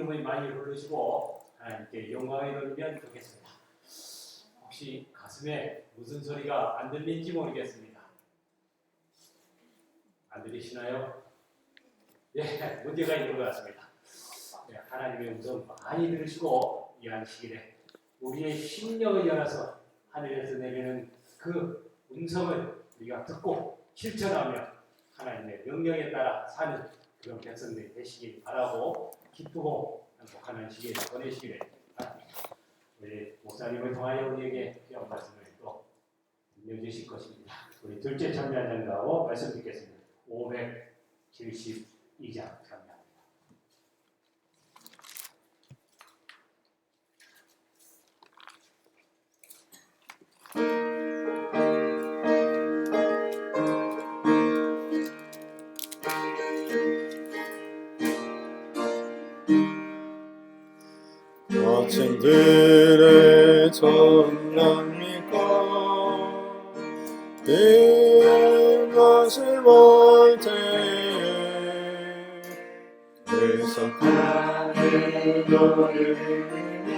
충분히 많이 부르시고 하나님께 영광을 돌리면 좋겠습니다. 혹시 가슴에 무슨 소리가 안 들린지 모르겠습니다. 안 들리시나요? 예, 문제가 있는 것 같습니다. 예, 하나님의 음성 많이 들으시고 이 안식일에 우리의 심령을 열어서 하늘에서 내리는 그 음성을 우리가 듣고 실천하며 하나님의 명령에 따라 사는 그런 백성들이 되시길 바라고 기쁘고 행복한 안식일 보내시기를 바랍니다. 우리 목사님을 통하여 우리에게 귀한 말씀을 또 들려주실 것입니다. 우리 둘째 참여한 장가하고 말씀 듣겠습니다. 572장 참여합니다. 거친들의 전합니까 이 것을 볼 때에 그래서 하늘 너를 믿으며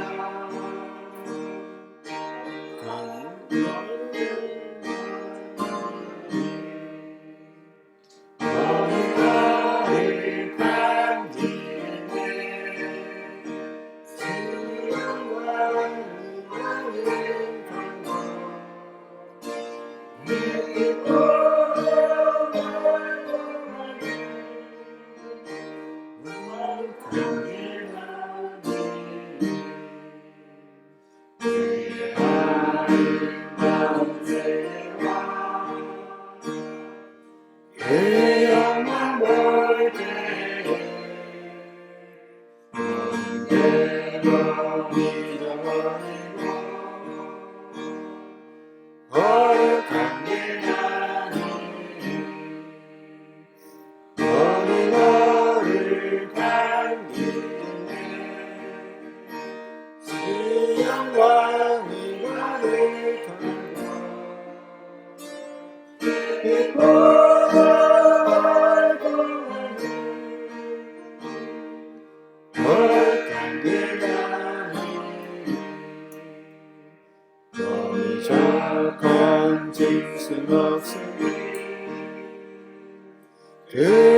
그걸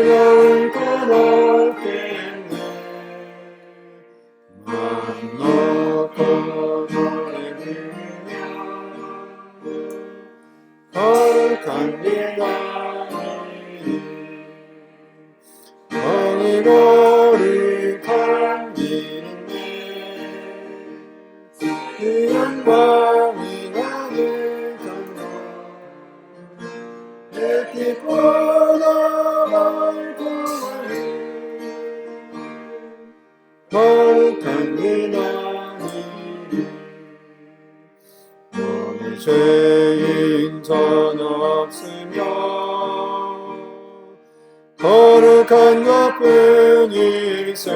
떠났겠네 맘 놓고 너를 부르며 거룩한 길 가니 거기 거룩한 길인데 그 영광이 가득한 내 빛보다 거룩한 길이니 너는 죄인 전혀 없으며 거룩한 것뿐일세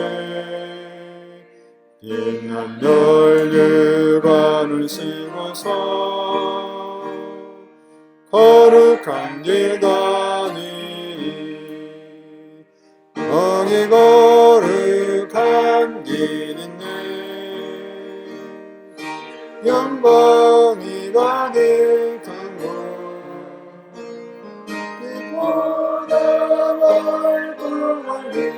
빛난 열류관을 쓰고서 거룩한 길다니 거기 거룩한 길 있네 영광이 가득한 곳 빛보다 멀고한 길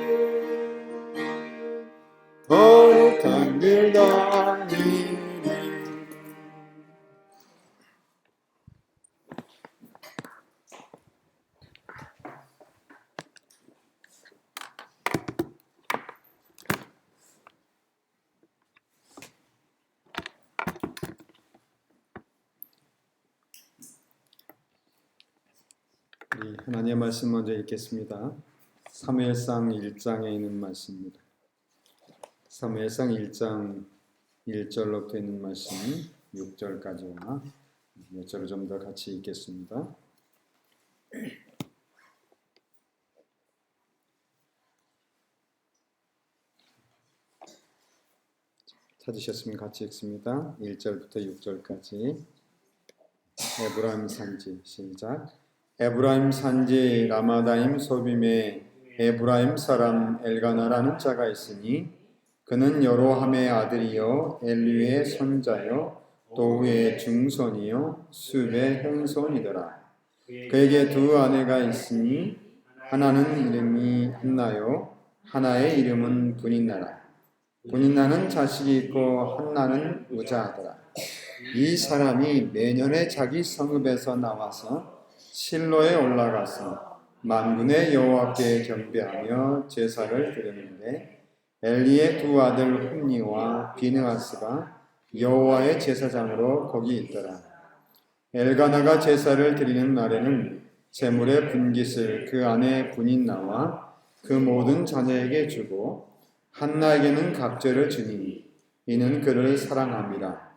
거룩한 길 다니리 하나님의 말씀 먼저 읽겠습니다. 사무엘상 1장에 있는 말씀입니다. 사무엘상 1장 1절로부터 있는 말씀 6절까지와 몇 절을 좀 더 같이 읽겠습니다. 찾으셨으면 같이 읽습니다. 1절부터 6절까지 에브라임 산지 시작. 에브라임 산지 라마다임 소빔에 에브라임 사람 엘가나라는 자가 있으니 그는 여로함의 아들이요 엘리의 손자요 도후의 증손이요 숲의 형손이더라. 그에게 두 아내가 있으니 하나는 이름이 한나요 하나의 이름은 분인나라. 분인나는 자식이 있고 한나는 우자하더라. 이 사람이 매년에 자기 성읍에서 나와서 실로에 올라가서 만군의 여호와께 경배하며 제사를 드리는데 엘리의 두 아들 홈니와 비느하스가 여호와의 제사장으로 거기 있더라. 엘가나가 제사를 드리는 날에는 제물의 분깃을 그 아내 분인나와 그 모든 자녀에게 주고 한나에게는 각절을 주니 이는 그를 사랑함이라.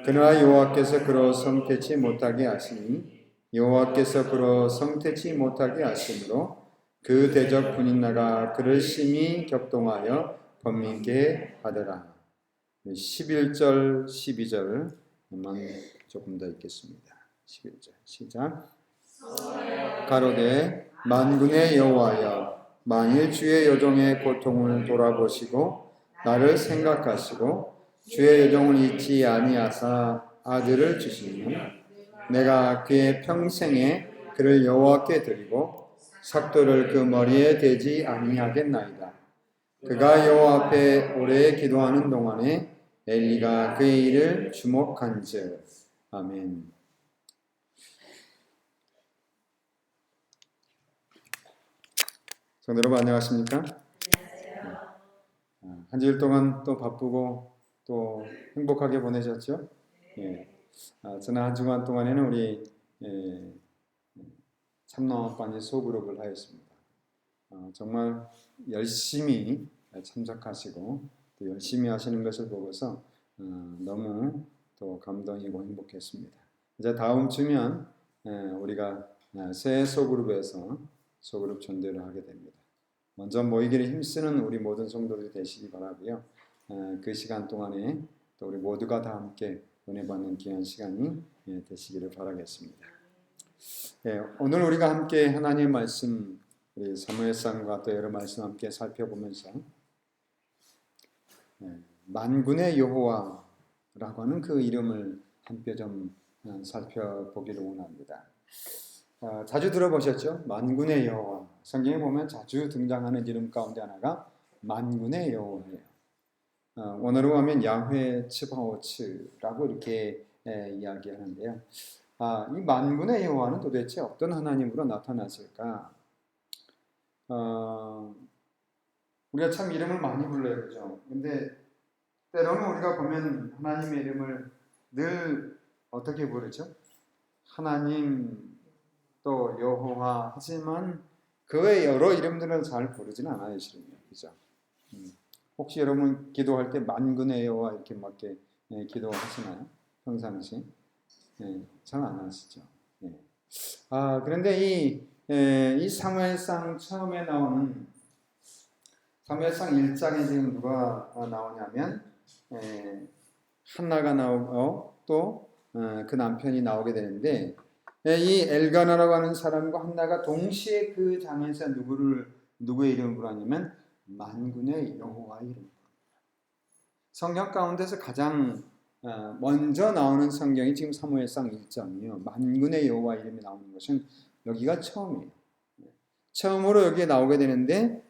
그러나 여호와께서 그로 성태치 못하게 하시니 여호와께서 그로 성태치 못하게 하심으로 그 대적 분인나가 그를 심히 격동하여 번민케 하더라. 11절 12절만 조금 더 읽겠습니다. 11절 시작. 가로되 만군의 여호와여 만일 주의 여종의 고통을 돌아보시고 나를 생각하시고 주의 여종을 잊지 아니하사 아들을 주시면 내가 그의 평생에 그를 여호와께 드리고 삭도를 그 머리에 대지 아니하겠나이다. 그가 여호와 앞에 오래 기도하는 동안에 엘리가 그의 일을 주목한즉. 아멘. 성도 여러분 안녕하십니까? 한 주일 동안 또 바쁘고 또 행복하게 보내셨죠? 예. 지난 한 주간 동안에는 우리 참나원반이 소그룹을 하였습니다. 정말 열심히 참석하시고 또 열심히 하시는 것을 보고서 너무 또 감동이고 행복했습니다. 이제 다음 주면 우리가 새 소그룹에서 소그룹 전도를 하게 됩니다. 먼저 모이기를 힘쓰는 우리 모든 성도들이 되시기 바라고요. 그 시간 동안에 또 우리 모두가 다 함께 은혜 받는 귀한 시간이 되시기를 바라겠습니다. 오늘 우리가 함께 하나님의 말씀 우리 사무엘상과 또 여러 말씀 함께 살펴보면서 만군의 여호와라고 하는 그 이름을 함께 좀 살펴보기를 원합니다. 자주 들어보셨죠? 만군의 여호와. 성경에 보면 자주 등장하는 이름 가운데 하나가 만군의 여호와예요. 원어로 하면 야훼 츠바오츠라고 이렇게 이야기하는데요. 이 만군의 여호와는 도대체 어떤 하나님으로 나타났을까? 우리가 참 이름을 많이 불러요, 그죠? 근데 때로는 우리가 보면 하나님의 이름을 늘 어떻게 부르죠? 하나님 또 여호와 하지만 그 외 여러 이름들을 잘 부르지는 않아요, 실은요, 그죠? 혹시 여러분 기도할 때 만군의 여호와 이렇게 막 기도하시나요? 평상시? 잘 안 하시죠. 그런데 이 사무엘상 처음에 나오는 사무엘상 1장에 지금 누가 나오냐면 한나가 나오고 또 그 남편이 나오게 되는데 이 엘가나라고 하는 사람과 한나가 동시에 그 장에서 누구의 이름을 부르냐면 만군의 여호와의 이름. 성경 가운데서 가장 먼저 나오는 성경이 지금 사무엘상 1장이에요. 만군의 여호와 이름이 나오는 것은 여기가 처음이에요. 처음으로 여기에 나오게 되는데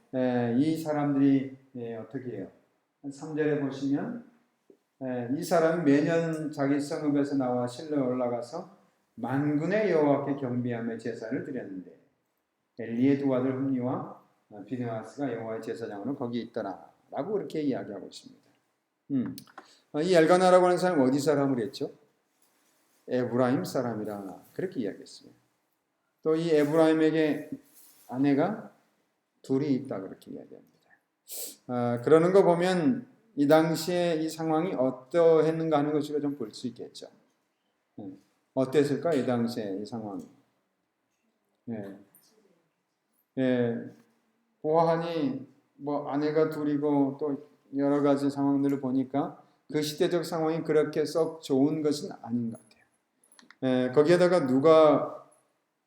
이 사람들이 어떻게 해요? 3절에 보시면 이 사람이 매년 자기 성읍에서 나와 실로에 올라가서 만군의 여호와께 경배하며 제사를 드렸는데 엘리의 두 아들 홈니와 비느하스가 여호와의 제사장으로 거기 있더라 라고 이렇게 이야기하고 있습니다. 이 엘가나라고 하는 사람은 어디 사람을 했죠? 에브라임 사람이라 그렇게 이야기했어요. 또 이 에브라임에게 아내가 둘이 있다 그렇게 이야기합니다. 그러는 거 보면 이 당시에 이 상황이 어떠했는가 하는 것을 좀 볼 수 있겠죠. 어땠을까 이 당시에 이 상황이. 보아하니 뭐 아내가 둘이고 또 여러 가지 상황들을 보니까 그 시대적 상황이 그렇게 썩 좋은 것은 아닌 것 같아요. 거기에다가 누가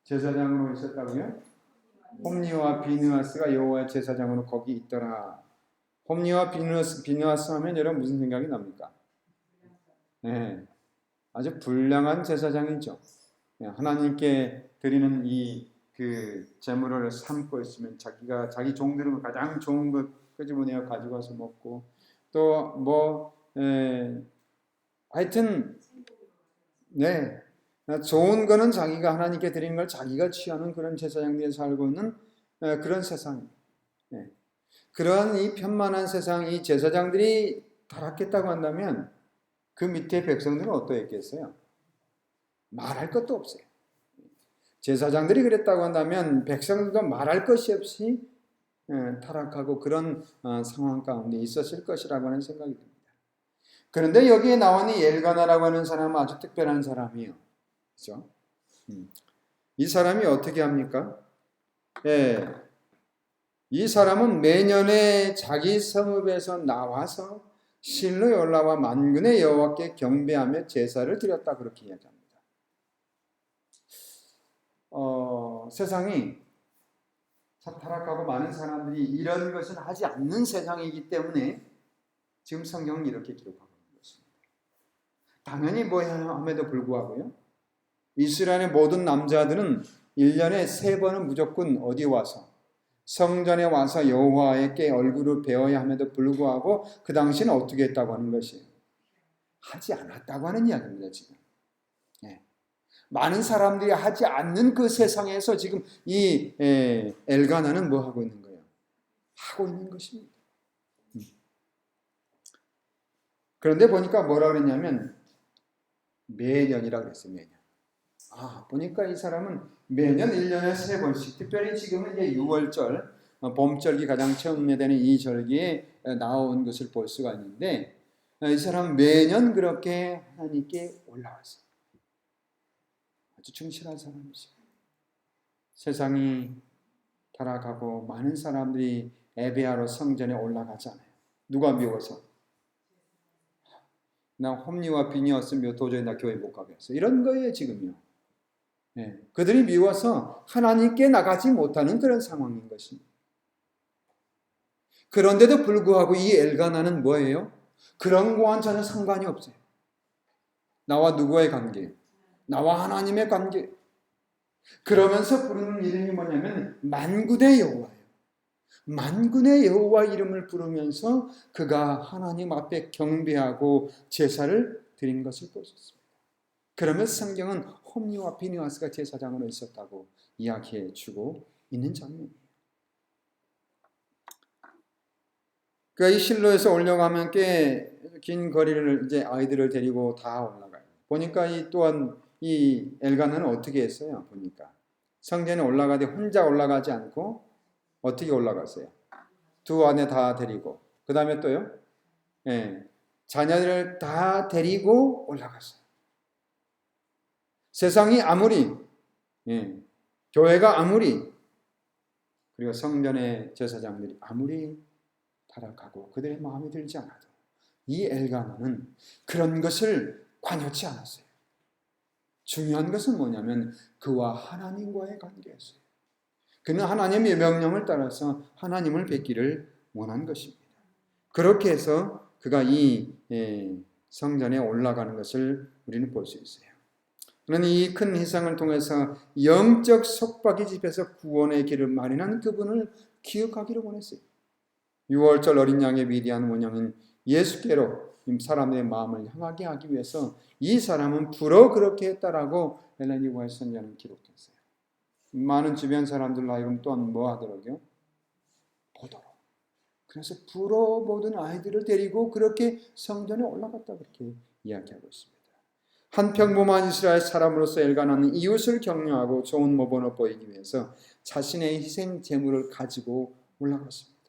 제사장으로 있었다고요? 홈니와 비느하스가 여호와의 제사장으로 거기 있더라. 홈리와 비누아스 하면 여러분 무슨 생각이 납니까? 네, 아주 불량한 제사장이죠. 네, 하나님께 드리는 이 그 제물을 삼고 있으면 자기가 자기 종들은 가장 좋은 것 끄집어내어 가지고 와서 먹고 또 뭐 하여튼 네 좋은 거는 자기가 하나님께 드리는 걸 자기가 취하는 그런 제사장들이 살고 있는 그런 세상. 네. 그런 이 편만한 세상, 이 제사장들이 타락했다고 한다면 그 밑에 백성들은 어떠했겠어요? 말할 것도 없어요. 제사장들이 그랬다고 한다면 백성들도 말할 것이 없이 타락하고 그런 상황 가운데 있었을 것이라고 하는 생각이 듭니다. 그런데 여기에 나온 이 엘가나라고 하는 사람은 아주 특별한 사람이에요. 그렇죠? 이 사람이 어떻게 합니까? 예, 이 사람은 매년에 자기 성읍에서 나와서 실로에 올라와 만군의 여호와께 경배하며 제사를 드렸다 그렇게 이야기합니다. 세상이 타락하고 많은 사람들이 이런 것을 하지 않는 세상이기 때문에 지금 성경은 이렇게 기록하고 있는 것입니다. 당연히 함에도 불구하고요. 이스라엘의 모든 남자들은 1년에 3번은 무조건 어디 와서 성전에 와서 여호와께 얼굴을 베어야 함에도 불구하고 그 당시는 어떻게 했다고 하는 것이에요? 하지 않았다고 하는 이야기입니다. 지금 많은 사람들이 하지 않는 그 세상에서 지금 이 엘가나는 뭐 하고 있는 거예요? 하고 있는 것입니다. 그런데 보니까 뭐라 그랬냐면 매년이라고 그랬어요. 매년. 보니까 이 사람은 매년 1년에 3번씩 특별히 지금은 이제 6월절 봄절기 가장 처음에 되는 이 절기에 나온 것을 볼 수가 있는데 이 사람은 매년 그렇게 하나님께 올라왔어요. 아주 충실한 사람이죠. 세상이 타락하고 많은 사람들이 에베아로 성전에 올라가잖아요. 누가 미워서? 나 홈리와 비니였으면 도저히 나 교회 못 가겠어. 이런 거예요 지금요. 그들이 미워서 하나님께 나가지 못하는 그런 상황인 것입니다. 그런데도 불구하고 이 엘가나는 뭐예요? 그런 거와는 전혀 상관이 없어요. 나와 누구의 관계? 나와 하나님의 관계. 그러면서 부르는 이름이 뭐냐면 만군의 여호와예요. 만군의 여호와 이름을 부르면서 그가 하나님 앞에 경배하고 제사를 드린 것을 볼 수 있습니다. 그러면서 성경은 홈리와 비니아스가 제사장으로 있었다고 이야기해 주고 있는 장면이에요. 그러니까 이 실로에서 올라가면 꽤 긴 거리를 이제 아이들을 데리고 다 올라가요. 보니까 이 엘가나는 어떻게 했어요? 보니까 성전에 올라가되 혼자 올라가지 않고 어떻게 올라갔어요? 두 아내 다 데리고 그 다음에 또요? 자녀들을 다 데리고 올라갔어요. 세상이 아무리 교회가 아무리 그리고 성전의 제사장들이 아무리 타락하고 그들의 마음에 들지 않아도 이 엘가나는 그런 것을 관여치 않았어요. 중요한 것은 뭐냐면 그와 하나님과의 관계였어요. 그는 하나님의 명령을 따라서 하나님을 뵙기를 원한 것입니다. 그렇게 해서 그가 이 성전에 올라가는 것을 우리는 볼 수 있어요. 그는 이 큰 희생을 통해서 영적 속박이 집에서 구원의 길을 마련한 그분을 기억하기를 원했어요. 6월절 어린 양의 위대한 원형인 예수께로 사람의 마음을 향하게 하기 위해서 이 사람은 불어 그렇게 했다라고 엘렌 지 화이트 선자는 기록했어요. 많은 주변 사람들 나이로 또한 뭐 하더라고요? 보도록. 그래서 불어 보던 아이들을 데리고 그렇게 성전에 올라갔다 그렇게 이야기하고 있습니다. 한 평범한 이스라엘 사람으로서 엘가나는 이웃을 격려하고 좋은 모범을 보이기 위해서 자신의 희생 제물을 가지고 올라갔습니다.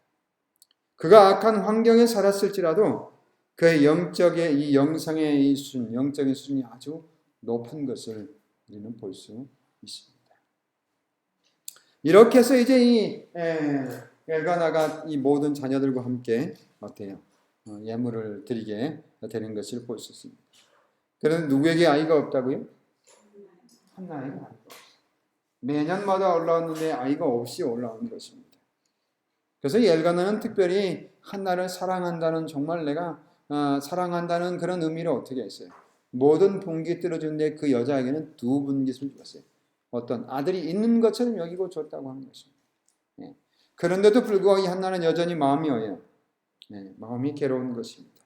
그가 악한 환경에 살았을지라도 그의 영적의 영적인 수준이 아주 높은 것을 우리는 볼 수 있습니다. 이렇게 해서 이제 이 엘가나가 이 모든 자녀들과 함께 어때요? 예물을 드리게 되는 것을 볼 수 있습니다. 그런데 누구에게 아이가 없다고요? 한 아이가 없어요. 매년마다 올라왔는데 아이가 없이 올라온 것입니다. 그래서 이 엘가나는 특별히 한나를 사랑한다는, 정말 내가 사랑한다는 그런 의미를 어떻게 했어요? 모든 분깃 들어주는데 그 여자에게는 두 분깃을 주었어요. 어떤 아들이 있는 것처럼 여기고 줬다고 하는 것입니다. 예. 그런데도 불구하고 이 한나는 여전히 마음이 어요. 네, 마음이 괴로운 것입니다.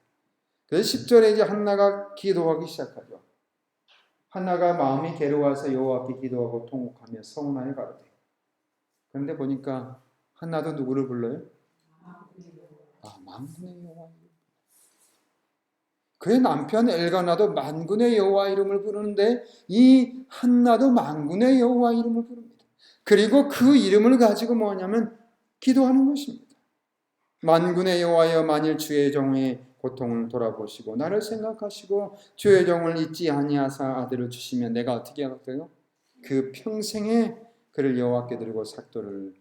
그래서 10절에 이제 한나가 기도하기 시작하죠. 한나가 마음이 괴로워서 여호와께 기도하고 통곡하며 서운하여 가로되. 그런데 보니까 한나도 누구를 불러요? 만군의 여호와. 그의 남편 엘가나도 만군의 여호와 이름을 부르는데 이 한나도 만군의 여호와 이름을 부릅니다. 그리고 그 이름을 가지고 뭐냐면 기도하는 것입니다. 만군의 여호와여, 만일 주의 종의 고통을 돌아보시고 나를 생각하시고 주의 종을 잊지 아니하사 아들을 주시면 내가 어떻게 하겠어요? 그 평생에 그를 여호와께 드리고 삭도를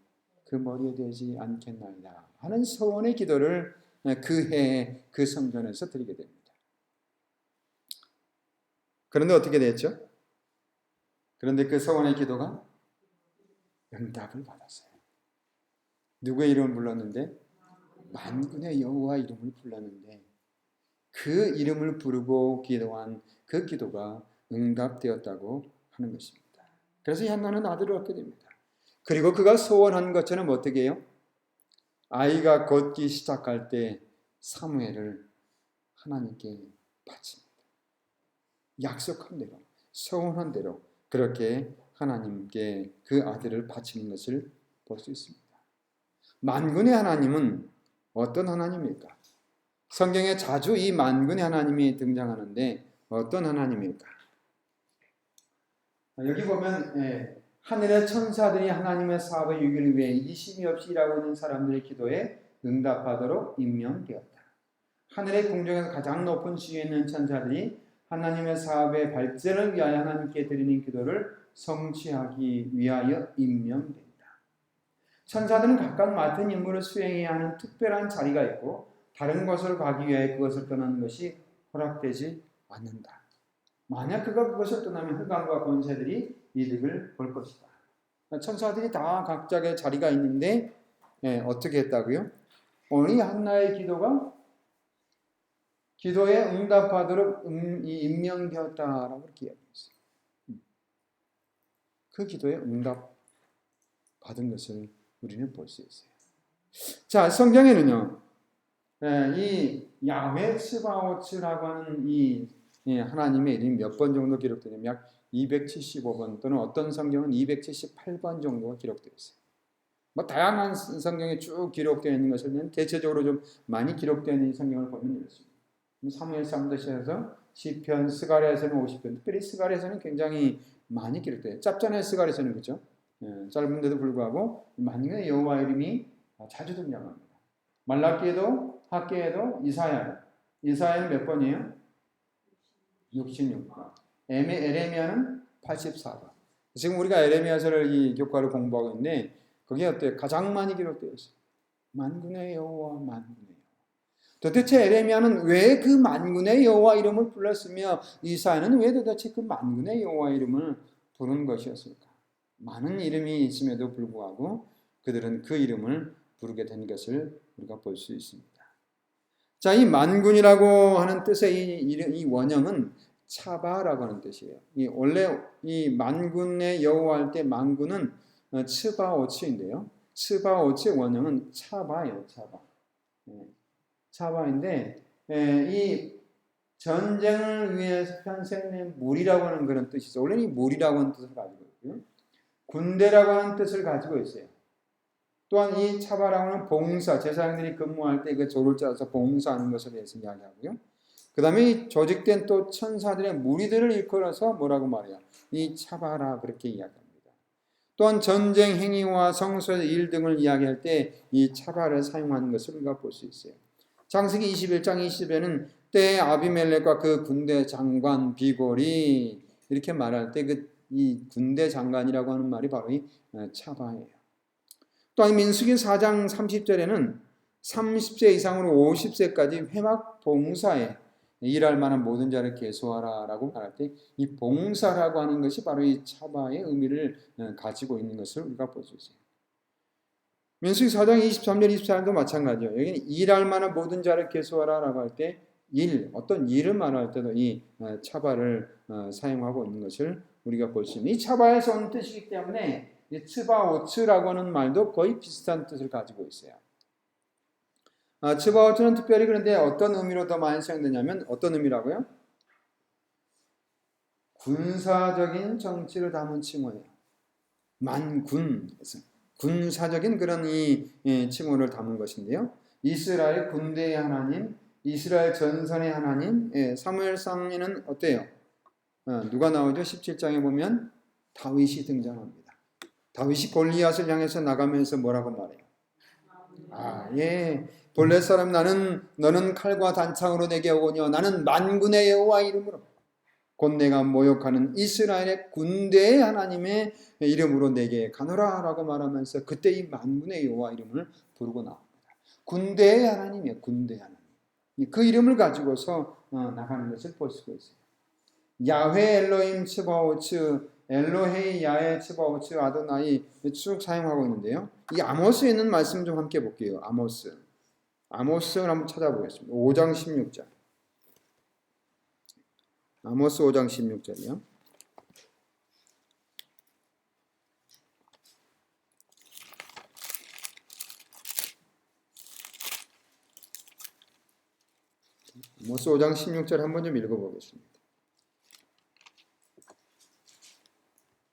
그 머리에 대지 않겠나이다 하는 서원의 기도를 그 해에 그 성전에서 드리게 됩니다. 그런데 어떻게 됐죠? 그런데 그 서원의 기도가 응답을 받았어요. 누구의 이름을 불렀는데? 만군의 여호와 이름을 불렀는데 그 이름을 부르고 기도한 그 기도가 응답되었다고 하는 것입니다. 그래서 이 한나는 아들을 얻게 됩니다. 그리고 그가 소원한 것처럼 어떻게 해요? 아이가 걷기 시작할 때 사무엘을 하나님께 바칩니다. 약속한 대로, 소원한 대로 그렇게 하나님께 그 아들을 바치는 것을 볼 수 있습니다. 만군의 하나님은 어떤 하나님일까? 성경에 자주 이 만군의 하나님이 등장하는데 어떤 하나님일까? 여기 보면 하늘의 천사들이 하나님의 사업의 유기를 위해 이심이 없이 일하고 있는 사람들의 기도에 응답하도록 임명되었다. 하늘의 궁정에서 가장 높은 지위에 있는 천사들이 하나님의 사업의 발전을 위하여 하나님께 드리는 기도를 성취하기 위하여 임명된다. 천사들은 각각 맡은 임무를 수행해야 하는 특별한 자리가 있고 다른 곳으로 가기 위해 그것을 떠나는 것이 허락되지 않는다. 만약 그가 그것을 떠나면 흑암과 권세들이 이득을 볼 것이다. 천사들이 다 각자의 자리가 있는데 어떻게 했다고요? 오늘 한나의 기도가 기도에 응답하도록 임명되었다라고 이렇게 이야기했어요. 그 기도에 응답 받은 것을 우리는 볼 수 있어요. 자, 성경에는요, 이 야훼 스바오츠라고 하는 이 하나님의 이름이 몇 번 정도 기록되냐면 약 275번 또는 어떤 성경은 278번 정도가 기록되어 있어요. 뭐 다양한 성경에 쭉 기록되어 있는 것을 대체적으로 좀 많이 기록되어 있는 성경을 보면 이렇습니다. 사무엘상부터 시작해서 시편, 스가랴에서는 50편, 특별히 스가랴에서는 굉장히 많이 기록돼요. 짧잖아요, 스가랴에서는. 그렇죠? 짧은데도 불구하고 만군의 여호와 이름이 자주 등장합니다. 말라기에도, 학기에도, 이사야는 몇 번이에요? 66번. 에레미야는 84번. 지금 우리가 에레미야서를 이 교과를 공부하고 있는데 그게 어때요? 가장 많이 기록되어 있어요. 만군의 여호와, 만군의 여호와. 도대체 에레미야는 왜 그 만군의 여호와 이름을 불렀으며 이사야는 왜 도대체 그 만군의 여호와 이름을 부른 것이었을까? 많은 이름이 있음에도 불구하고 그들은 그 이름을 부르게 된 것을 우리가 볼 수 있습니다. 자, 이 만군이라고 하는 뜻의 이 원형은 차바라고 하는 뜻이에요. 원래 이 만군의 여호와 할 때 만군은 츠바오츠인데요. 츠바오츠의 원형은 차바예요. 차바. 차바인데 이 전쟁을 위해서 편성된 무리라고 하는 그런 뜻이 있어요. 원래 이 무리라고 하는 뜻을 가지고 있고요. 군대라고 하는 뜻을 가지고 있어요. 또한 이 차바라고 하는 봉사, 제사장들이 근무할 때 그 조를 짜서 봉사하는 것에 대해서 이야기하고요. 그 다음에 이 조직된 또 천사들의 무리들을 일컬어서 뭐라고 말해요? 이 차바라 그렇게 이야기합니다. 또한 전쟁 행위와 성소의 일 등을 이야기할 때 이 차바를 사용하는 것을 우리가 볼 수 있어요. 창세기 21장 20에는 때에 아비멜렉과 그 군대 장관 비골이 이렇게 말할 때 이 군대 장관이라고 하는 말이 바로 이 차바예요. 또한 민수기 4장 30절에는 30세 이상으로 50세까지 회막 봉사에 일할 만한 모든 자를 계수하라라고 말할 때 이 봉사라고 하는 것이 바로 이 차바의 의미를 가지고 있는 것을 우리가 볼 수 있어요. 민수기 4장 23절 24절도 마찬가지예요. 여기는 일할 만한 모든 자를 계수하라라고 할 때 어떤 일을 말할 때도 이 차바를 사용하고 있는 것을 우리가 볼 수 있는, 이 차바에서 온 뜻이기 때문에 이 츠바오츠라고 하는 말도 거의 비슷한 뜻을 가지고 있어요. 츠바오츠는 특별히 그런데 어떤 의미로 더 많이 사용되냐면 어떤 의미라고요? 군사적인 정치를 담은 칭호예요. 만군에서 군사적인 그런 이 칭호를 담은 것인데요. 이스라엘 군대의 하나님, 이스라엘 전선의 하나님. 사무엘상에는 어때요? 누가 나오죠? 17장에 보면 다윗이 등장합니다. 다윗이 골리앗을 향해서 나가면서 뭐라고 말해요? 예. 볼렛 사람 너는 칼과 단창으로 내게 오거니와 나는 만군의 여호와 이름으로 곧 내가 모욕하는 이스라엘의 군대의 하나님의 이름으로 내게 가노라 라고 말하면서 그때 이 만군의 여호와 이름을 부르고 나옵니다. 군대의 하나님이에요. 군대의 하나님. 그 이름을 가지고서 나가는 것을 볼 수가 있어요. 야훼 엘로힘 츠바오츠, 엘로헤이 야훼 츠바오츠 아도나이 쭉 사용하고 있는데요. 이 아모스에 있는 말씀 좀 함께 볼게요. 아모스를 한번 찾아보겠습니다. 5장 16절. 아모스 5장 16절이요. 아모스 5장 16절 한번 좀 읽어보겠습니다.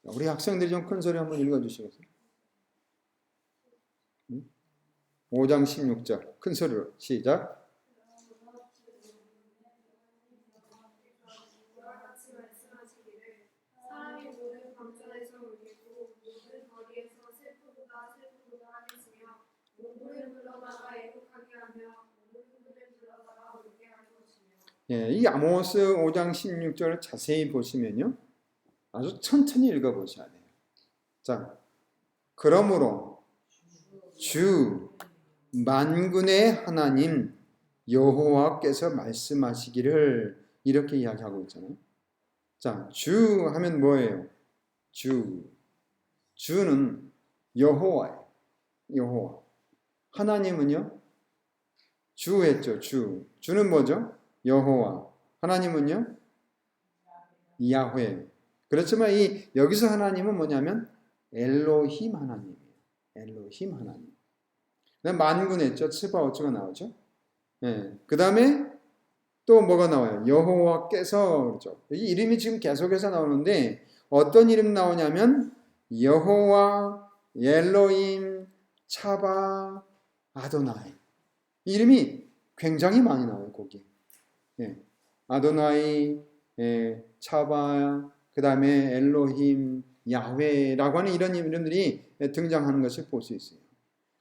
우리 학생들이 좀 큰 소리 한번 읽어주시겠어요? 5장 16절 큰 소리로 시작. 이 아모스 5장 16절을 자세히 보시면요. 아주 천천히 읽어보셔야 돼요. 자, 그러므로 주 만군의 하나님 여호와께서 말씀하시기를 이렇게 이야기하고 있잖아요. 자, 주 하면 뭐예요? 주는 여호와예요. 여호와. 하나님은요? 주 했죠. 주는 뭐죠? 여호와. 하나님은요? 야훼. 그렇지만 여기서 하나님은 뭐냐면 엘로힘 하나님이에요. 엘로힘 하나님. 만군 했죠. 츠바오츠가 나오죠. 그 다음에 또 뭐가 나와요? 여호와께서. 그렇죠. 이 이름이 지금 계속해서 나오는데 어떤 이름 나오냐면 여호와, 엘로힘, 차바, 아도나이. 이름이 굉장히 많이 나와요. 거기. 아도나이, 차바, 그 다음에 엘로힘, 야훼라고 하는 이런 이름들이 등장하는 것을 볼 수 있어요.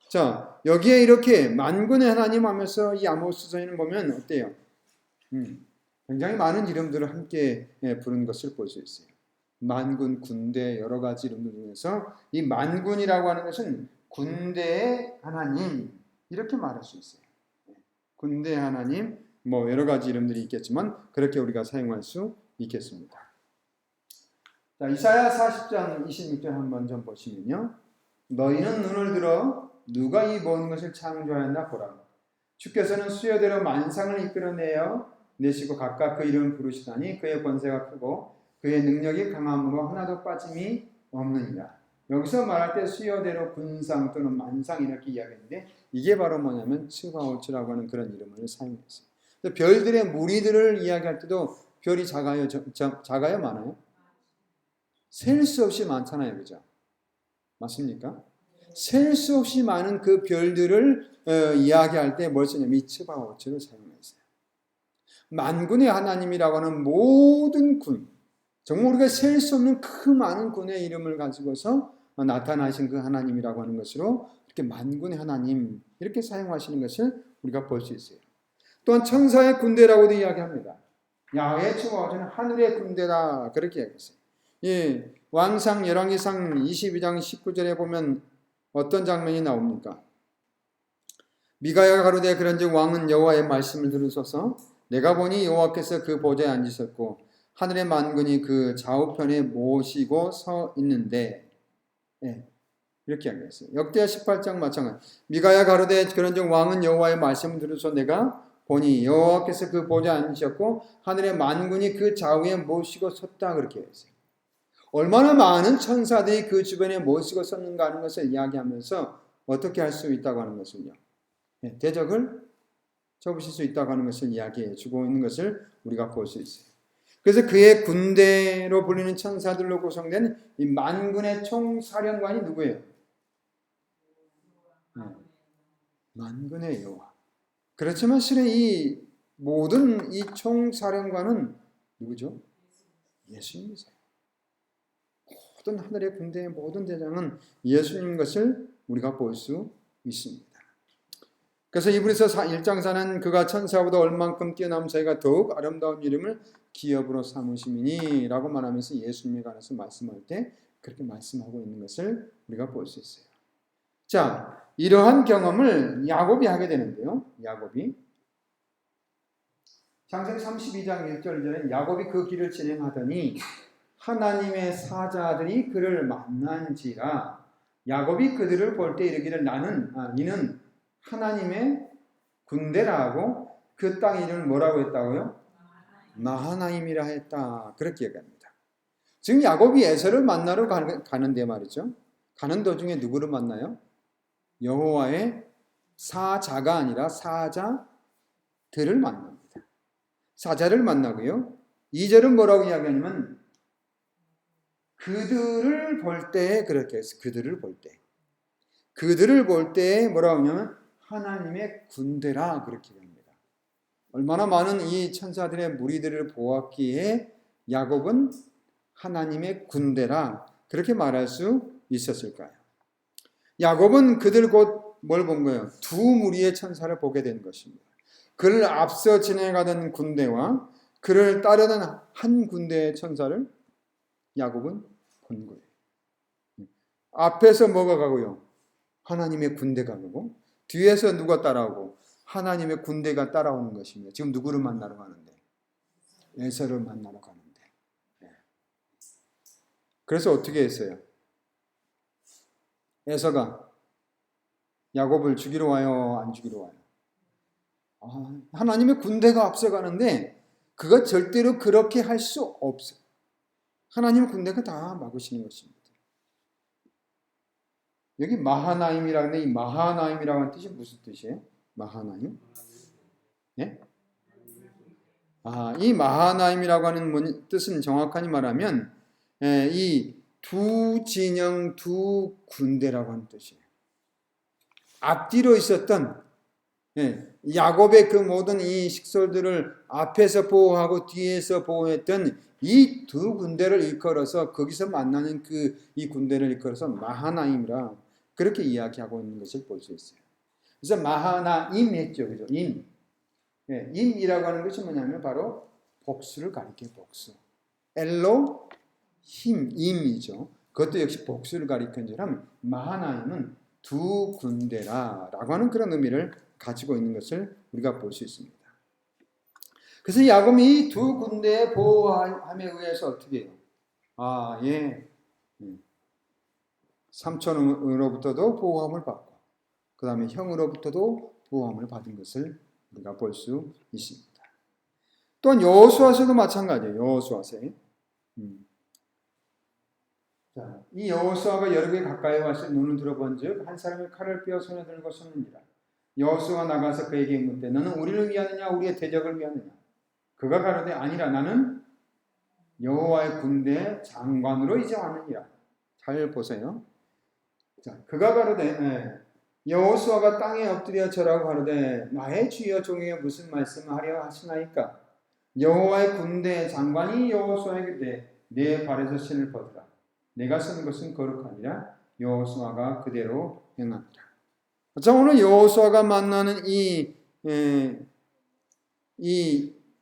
자, 여기에 이렇게 만군의 하나님 하면서 이 아모스서에는 보면 어때요? 굉장히 많은 이름들을 함께 부른 것을 볼 수 있어요. 만군, 군대, 여러 가지 이름들 중에서 이 만군이라고 하는 것은 군대의 하나님 이렇게 말할 수 있어요. 군대의 하나님, 뭐 여러 가지 이름들이 있겠지만 그렇게 우리가 사용할 수 있겠습니다. 자, 이사야 40장 26절 한번 좀 보시면요. 너희는 눈을 들어 누가 이 모든 것을 창조하였나 보라. 주께서는 수요대로 만상을 이끌어내어 내시고 각각 그 이름을 부르시다니 그의 권세가 크고 그의 능력이 강함으로 하나도 빠짐이 없느니라. 여기서 말할 때 수요대로 군상 또는 만상 이렇게 이야기했는데 이게 바로 뭐냐면 츠바오츠라고 하는 그런 이름을 사용했어요. 별들의 무리들을 이야기할 때도 별이 작아요? 작아요? 많아요? 셀 수 없이 많잖아요. 그죠? 맞습니까? 셀 수 없이 많은 그 별들을 이야기할 때 뭘 쓰냐면 이 츠바오츠를 사용했어요. 만군의 하나님이라고 하는 모든 군, 정말 우리가 셀 수 없는 그 많은 군의 이름을 가지고서 나타나신 그 하나님이라고 하는 것으로 이렇게 만군의 하나님 이렇게 사용하시는 것을 우리가 볼 수 있어요. 또한 천사의 군대라고도 이야기합니다. 야훼 츠바오츠는 하늘의 군대다 그렇게 이야기했어요. 예, 왕상 열왕기상 22장 19절에 보면 어떤 장면이 나옵니까? 미가야가 가로되 그런즉 왕은 여호와의 말씀을 들으소서. 내가 보니 여호와께서 그 보좌에 앉으셨고 하늘의 만군이 그 좌우편에 모시고 서 있는데, 이렇게 이야기했어요. 역대하 18장 마찬가지. 미가야 가로되 그런즉 왕은 여호와의 말씀을 들으소 내가 보니 여호와께서 그 보좌에 앉으셨고 하늘의 만군이 그 좌우에 모시고 섰다 그렇게 했어요. 얼마나 많은 천사들이 그 주변에 모시고 섰는가 하는 것을 이야기하면서 어떻게 할 수 있다고 하는 것을요. 대적을 접으실 수 있다고 하는 것을 이야기해 주고 있는 것을 우리가 볼 수 있어요. 그래서 그의 군대로 불리는 천사들로 구성된 이 만군의 총사령관이 누구예요? 만군의 여호와. 그렇지만 실은 이 모든 이 총사령관은 누구죠? 예수님이세요. 모든 하늘의 군대의 모든 대장은 예수님 것을 우리가 볼 수 있습니다. 그래서 이브리서 1장 4는 그가 천사보다 얼만큼 뛰어남은 자기가 더욱 아름다운 이름을 기업으로 삼으심이니 라고 말하면서 예수님에 관해서 말씀할 때 그렇게 말씀하고 있는 것을 우리가 볼 수 있어요. 자, 이러한 경험을 야곱이 하게 되는데요. 야곱이 창세기 32장 1절 2절엔 야곱이 그 길을 진행하더니 하나님의 사자들이 그를 만난지라 야곱이 그들을 볼 때 이르기를 이는 하나님의 군대라 하고 그 땅 이름을 뭐라고 했다고요? 마하나임이라 했다. 그렇게 얘기합니다. 지금 야곱이 에서를 만나러 가는데 말이죠. 가는 도중에 누구를 만나요? 여호와의 사자가 아니라 사자들을 만납니다. 사자를 만나고요. 2절은 뭐라고 이야기하냐면 그들을 볼 때 그렇게 해서 그들을 볼 때 뭐라고 하냐면 하나님의 군대라 그렇게 합니다. 얼마나 많은 이 천사들의 무리들을 보았기에 야곱은 하나님의 군대라 그렇게 말할 수 있었을까요? 야곱은 그들 곧 뭘 본 거예요? 두 무리의 천사를 보게 된 것입니다. 그를 앞서 지나가던 군대와 그를 따르는 한 군대의 천사를 야곱은 본 거예요. 앞에서 뭐가 가고요? 하나님의 군대가 가고 뒤에서 누가 따라오고 하나님의 군대가 따라오는 것입니다. 지금 누구를 만나러 가는데? 에서를 만나러 가는데. 그래서 어떻게 했어요? 에서가 야곱을 죽이러 와요? 안 죽이러 와요? 하나님의 군대가 앞서가는데 그가 절대로 그렇게 할 수 없어요. 하나님의 군대가 다 막으시는 것입니다. 여기 마하나임이라고 하는데 이 마하나임이라고 하는 뜻이 무슨 뜻이에요? 마하나임? 예? 이 마하나임이라고 하는 뜻은 정확하게 말하면 이 두 진영 두 군대라고 하는 뜻이에요. 앞뒤로 있었던 야곱의 그 모든 이 식솔들을 앞에서 보호하고 뒤에서 보호했던 이 두 군대를 일컬어서 거기서 만나는 이 군대를 일컬어서 마하나임이라 그렇게 이야기하고 있는 것을 볼 수 있어요. 그래서 마하나임 했죠, 그죠? 임이라고 하는 것이 뭐냐면 바로 복수를 가리켜요, 복수. 엘로 힘, 임이죠. 그것도 역시 복수를 가리키는 것처럼 마하나임은 두 군대라라고 하는 그런 의미를 가지고 있는 것을 우리가 볼 수 있습니다. 그래서 야곱이 이 두 군대의 보호함에 의해서 어떻게 해요? 삼촌으로부터도 보호함을 받고 그 다음에 형으로부터도 보호함을 받은 것을 우리가 볼 수 있습니다. 또한 여호수아서도 마찬가지예요. 여호수아서에 이 여호수아가 여러 개 가까이 와서 눈을 들어본즉 한 사람이 칼을 빼어 손에 들고 섰느니라. 여호수아가 나가서 그에게 묻되 너는 우리를 위하느냐 우리의 대적을 위하느냐? 그가 가로되 아니라 나는 여호와의 군대 장관으로 이제 왔느니라. 잘 보세요. 자, 그가 가로되 여호수아가 땅에 엎드려 절하고 가로되 나의 주여 종에게 무슨 말씀을 하려 하시나이까? 여호와의 군대 장관이 여호수아에게 이르되 내 발에서 신을 벗으라. 내가 서는 것은 거룩하니라. 여호수아가 그대로 행하니라. 자, 오늘 여호수아가 만나는 이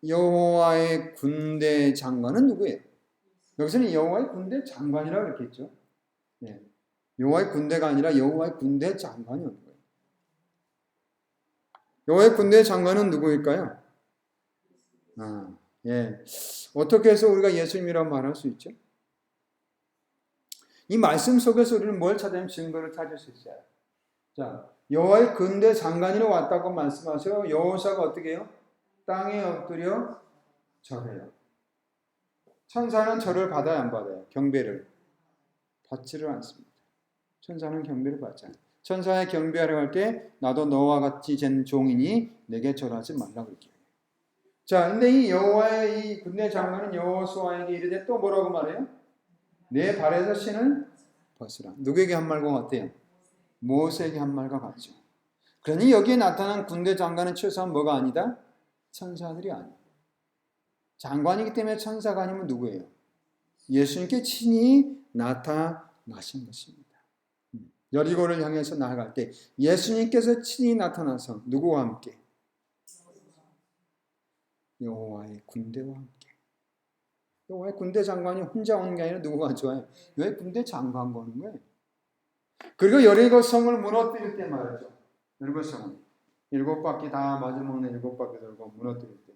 여호와의 군대 장관은 누구예요? 여기서는 여호와의 군대 장관이라고 그랬겠죠. 여호와의 군대가 아니라 여호와의 군대 장관이었는 거예요. 여호와의 군대 장관은 누구일까요? 어떻게 해서 우리가 예수님이라고 말할 수 있죠? 이 말씀 속에서 우리는 뭘 찾으면 증거를 찾을 수 있어요. 자, 여호와의 군대 장관이로 왔다고 말씀하셔. 여호사가 어떻게 해요? 땅에 엎드려 절해요. 천사는 절을 받아야 안 받아요? 경배를 받지를 않습니다. 천사는 경배를 받지 않아요. 천사의 경배하러 갈 때 나도 너와 같이 된 종이니 내게 절하지 말라고 그랬죠. 자, 근데 이 여호와의 이 군대 장관은 여호수아에게 이르되 또 뭐라고 말해요? 내 발에서 신을 벗으라. 누구에게 한 말과 같아요? 모세에게 한 말과 같죠. 그러니 여기에 나타난 군대 장관은 최소한 뭐가 아니다? 천사들이 아니에요. 장관이기 때문에 천사가 아니면 누구예요? 예수님께 친히 나타나신 것입니다. 여리고를 향해서 나아갈 때 예수님께서 친히 나타나서 누구와 함께? 여호와의 군대와 함께. 여호와의 군대 장관이 혼자 오는 게 아니라 누구가 좋아요? 왜 군대 장관 보는 거예요? 그리고 여리고 성을 무너뜨릴 때 말이죠. 여리고 성은 7바퀴 다 맞으면 7바퀴 돌고 무너뜨릴 때.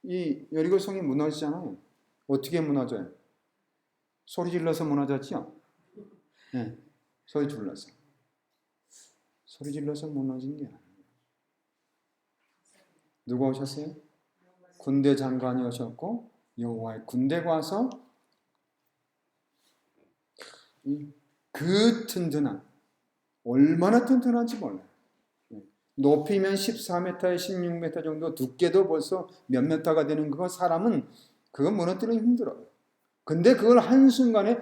이 여리고 성이 무너지잖아요. 어떻게 무너져요? 소리 질러서 무너졌죠? 네, 소리 질러서. 소리 질러서 무너진 게 아니에요. 누가 오셨어요? 군대 장관이 오셨고 여호와의 군대가 와서 그 튼튼한, 얼마나 튼튼한지 몰라요. 높이면 14m에 16m 정도, 두께도 벌써 몇 m가 되는 그거 사람은 그거 무너뜨리기 힘들어요. 근데 그걸 한순간에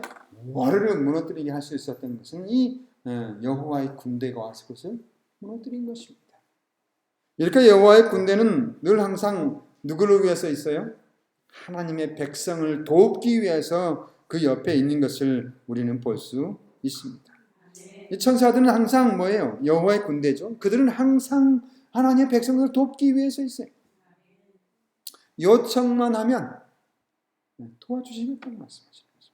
와르르 무너뜨리게 할 수 있었던 것은 이 여호와의 군대가 와서 그것을 무너뜨린 것입니다. 이렇게 여호와의 군대는 늘 항상 누구를 위해서 있어요? 하나님의 백성을 돕기 위해서 그 옆에 있는 것을 우리는 볼 수 있습니다. 이 천사들은 항상 뭐예요? 여호와의 군대죠. 그들은 항상 하나님의 백성을 돕기 위해서 있어요. 요청만 하면 도와주시겠다는 말씀하시는 거죠.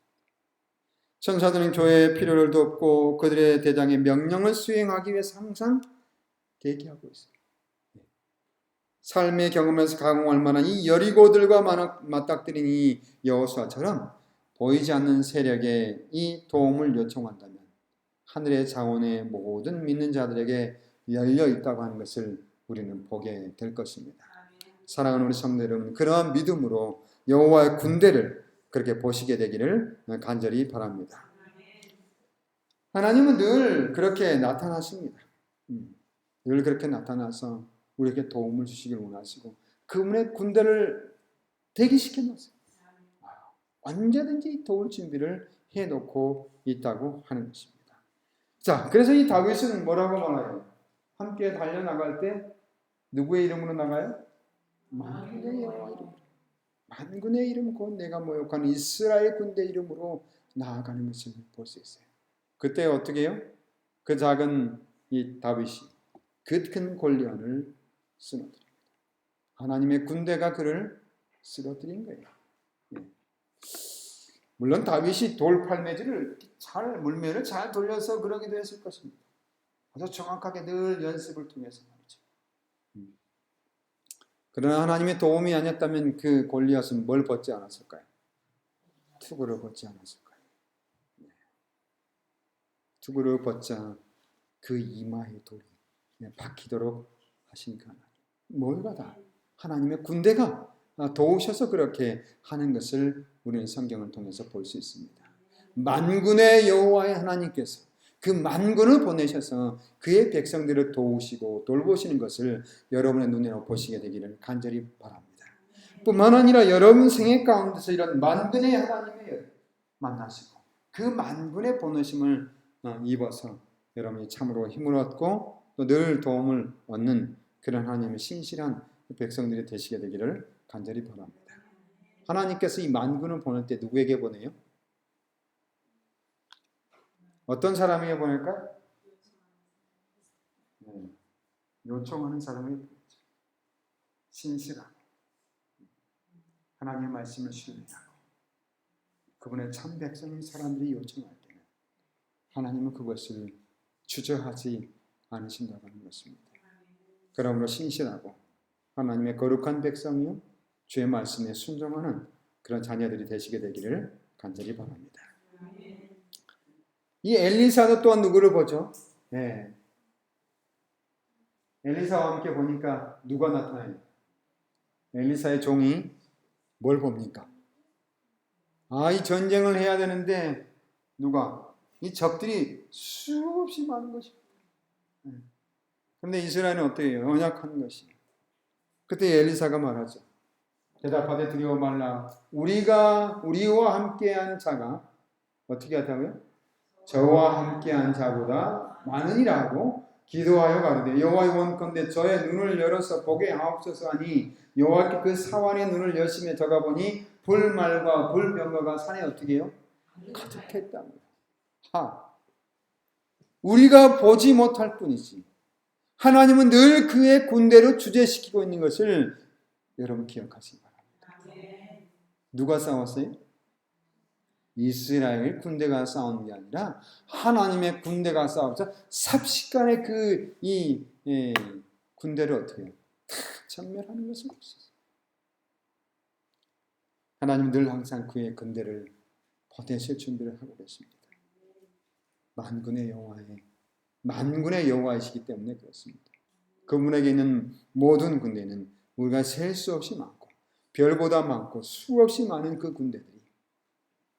천사들은 교회의 필요를 돕고 그들의 대장의 명령을 수행하기 위해서 항상 대기하고 있어요. 삶의 경험에서 가공할 만한 이 여리고들과 맞닥뜨린 이 여호수아처럼 보이지 않는 세력에 이 도움을 요청한다면 하늘의 자원의 모든 믿는 자들에게 열려 있다고 하는 것을 우리는 보게 될 것입니다. 사랑하는 우리 성도 여러분, 그러한 믿음으로 여호와의 군대를 그렇게 보시게 되기를 간절히 바랍니다. 하나님은 늘 그렇게 나타나십니다. 늘 그렇게 나타나서 우리에게 도움을 주시길 원하시고 그분의 군대를 대기시켜 놓으세요. 언제든지 도울 준비를 해놓고 있다고 하는 것입니다. 자, 그래서 이 다윗은 뭐라고 말해요? 함께 달려나갈 때 누구의 이름으로 나가요? 만군의 여호와 이름. 만군의 이름, 곧 내가 모욕하는 이스라엘 군대 이름으로 나아가는 것을 볼 수 있어요. 그때 어떻게 해요? 그 작은 이 다윗이 그 큰 골리앗을 쓰러뜨립니다. 하나님의 군대가 그를 쓰러뜨린 거예요. 물론 다윗이 돌팔매질을 잘, 물매를 잘 돌려서 그러기도 했을 것입니다. 아주 정확하게 늘 연습을 통해서 말이죠. 그러나 하나님의 도움이 아니었다면 그 골리앗은 뭘 벗지 않았을까요? 투구를 벗지 않았을까요? 투구를 벗자 그 이마에 돌이 박히도록 하신 그 하나님. 뭘가 다 하나님의 군대가 도우셔서 그렇게 하는 것을 우리는 성경을 통해서 볼 수 있습니다. 만군의 여호와의 하나님께서 그 만군을 보내셔서 그의 백성들을 도우시고 돌보시는 것을 여러분의 눈으로 보시게 되기를 간절히 바랍니다. 뿐만 아니라 여러분 생애 가운데서 이런 만군의 하나님을 만나시고 그 만군의 보내심을 입어서 여러분이 참으로 힘을 얻고 또 늘 도움을 얻는 그런 하나님의 신실한 백성들이 되시게 되기를 간절히 바랍니다. 하나님께서 이 만군을 보낼 때 누구에게 보내요? 어떤 사람에게 보낼까? 요청하는 사람에게 보내죠. 신실하고 하나님의 말씀을 신뢰하고 그분의 참 백성인 사람들이 요청할 때는 하나님은 그것을 주저하지 않으신다고 하는 것입니다. 그러므로 신실하고 하나님의 거룩한 백성이요 주의 말씀에 순종하는 그런 자녀들이 되시게 되기를 간절히 바랍니다. 이 엘리사도 또한 누구를 보죠? 네. 엘리사와 함께 보니까 누가 나타나요? 엘리사의 종이 뭘 봅니까? 이 전쟁을 해야 되는데 누가? 이 적들이 수없이 많은 것입니다. 그런데 이스라엘은 어떻게 해요? 언약한 것이. 그때 엘리사가 말하죠. 대답하되 두려워 말라. 우리와 함께한 자가 어떻게 하다고요? 저와 함께한 자보다 많으니라 하고 기도하여 가로되 여호와의 원컨대 저의 눈을 열어서 보게 하옵소서 하니 여호와께 그 사환의 눈을 여시며 저가 보니 불말과 불병거가 산에 어떻게 해요? 가득했답니다. 우리가 보지 못할 뿐이지 하나님은 늘 그의 군대로 주재시키고 있는 것을 여러분 기억하시기 바랍니다. 누가 싸웠어요? 이스라엘 군대가 싸우는 게 아니라 하나님의 군대가 싸워서 삽시간에 군대를 어떻게 해요? 다 전멸하는 것을 보셨어요. 하나님은 늘 항상 그의 군대를 보내실 준비를 하고 계십니다. 만군의 여호와이시기 때문에 그렇습니다. 그분에게 있는 모든 군대는 우리가 셀 수 없이 많고 별보다 많고 수없이 많은 그 군대들이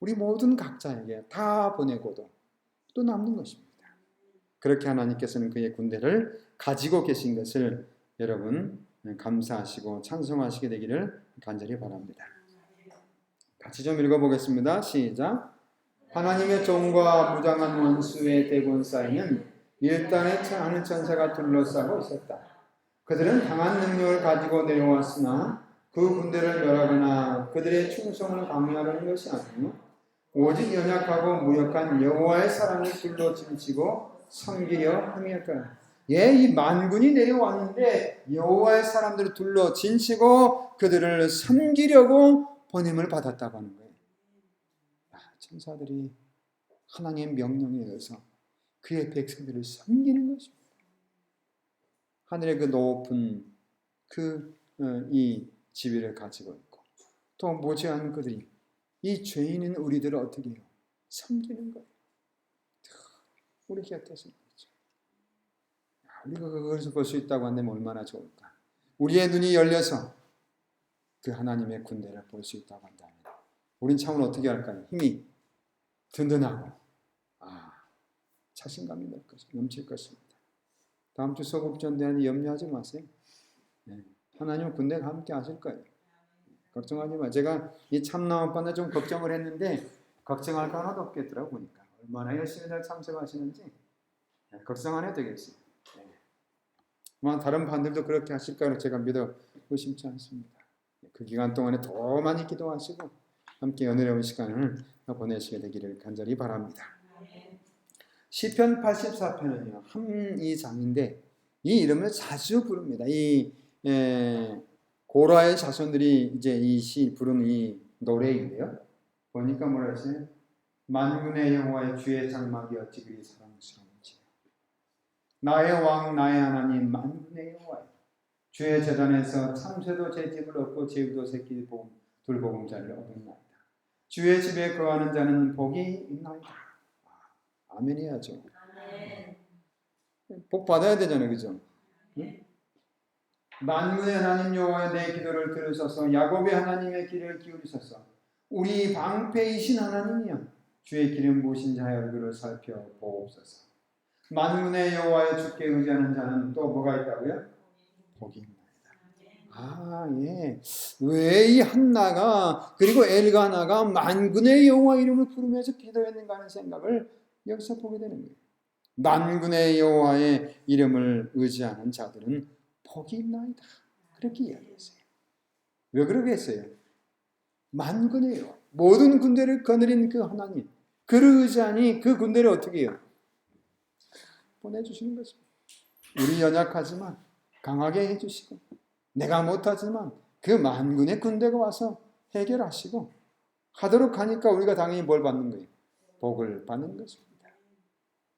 우리 모든 각자에게 다 보내고도 또 남는 것입니다. 그렇게 하나님께서는 그의 군대를 가지고 계신 것을 여러분 감사하시고 찬송하시게 되기를 간절히 바랍니다. 같이 좀 읽어보겠습니다. 시작. 하나님의 종과 무장한 원수의 대군사에는 일단에 하늘 천사가 둘러싸고 있었다. 그들은 강한 능력을 가지고 내려왔으나 그 군대를 멸하거나 그들의 충성을 강요하려는 것이 아니요 오직 연약하고 무력한 여호와의 사람을 둘러 짐치고 섬기려 함이었다. 이 만군이 내려왔는데 여호와의 사람들을 둘러 짐치고 그들을 섬기려고 보냄을 받았다고 하는 거예요. 천사들이 하나님의 명령에 의해서 그의 백성들을 섬기는 것입니다. 하늘의 그 높은 이 지위를 가지고 있고 또 못지않은 그들이 이 죄인인 우리들을 어떻게 해요? 섬기는 거예요. 우리 곁에서 그렇죠. 우리가 그것을 볼 수 있다고 한다면 얼마나 좋을까. 우리의 눈이 열려서 그 하나님의 군대를 볼 수 있다고 한다면 우린 참으로 어떻게 할까요? 힘이 든든하고 자신감이 넘칠 것입니다. 다음 주 소국전대회는 염려하지 마세요. 하나님 군대가 함께 하실 거예요. 걱정하지 마. 제가 이 참나원반에 좀 걱정을 했는데 걱정할 거 하나도 없겠더라고 보니까 얼마나 열심히 잘 참석하시는지 걱정 안 해도 되겠어요. 다른 반들도 그렇게 하실까요? 제가 믿어 의심치 않습니다. 그 기간 동안에 더 많이 기도하시고 함께 은혜로운 시간을 보내시게 되기를 간절히 바랍니다. 시편 84편은요 한 장인데 이 이름을 자주 부릅니다. 고라의 자손들이 이제 이 시 부른 이 노래인데요. 보니까 뭐라 했어요? 만군의 여호와의 주의 장막이 어찌 그리 사랑스러운지 나의 왕 나의 하나님 만군의 여호와여 주의 제단에서 참새도 제 집을 얻고 제우도 새끼 둘보금자를 얻었나이다. 주의 집에 거하는 자는 복이 있나이다. 아멘 해야죠. 복 받아야 되잖아요. 그죠? 응? 만군의 하나님 여호와여 내 기도를 들으소서. 야곱의 하나님의 귀를 기울이소서. 우리 방패이신 하나님이여 주의 길은 무엇인지 하여 얼굴을 살펴보옵소서. 만군의 여호와여 주께 의지하는 자는 또 뭐가 있다고요? 복이 있나이다. 예. 왜 이 한나가 그리고 엘가나가 만군의 여호와 이름을 부르면서 기도했는가 하는 생각을 여기서 보게 되는 거예요. 만군의 여호와의 이름을 의지하는 자들은 복이 있나이다. 그렇게 이야기했어요. 왜 그러게 했어요? 만군의 여호와, 모든 군대를 거느린 그 하나님, 그를 의지하니 그 군대를 어떻게 해요? 보내주시는 것입니다. 우리 연약하지만 강하게 해주시고 내가 못하지만 그 만군의 군대가 와서 해결하시고 하도록 하니까 우리가 당연히 뭘 받는 거예요? 복을 받는 것입니다.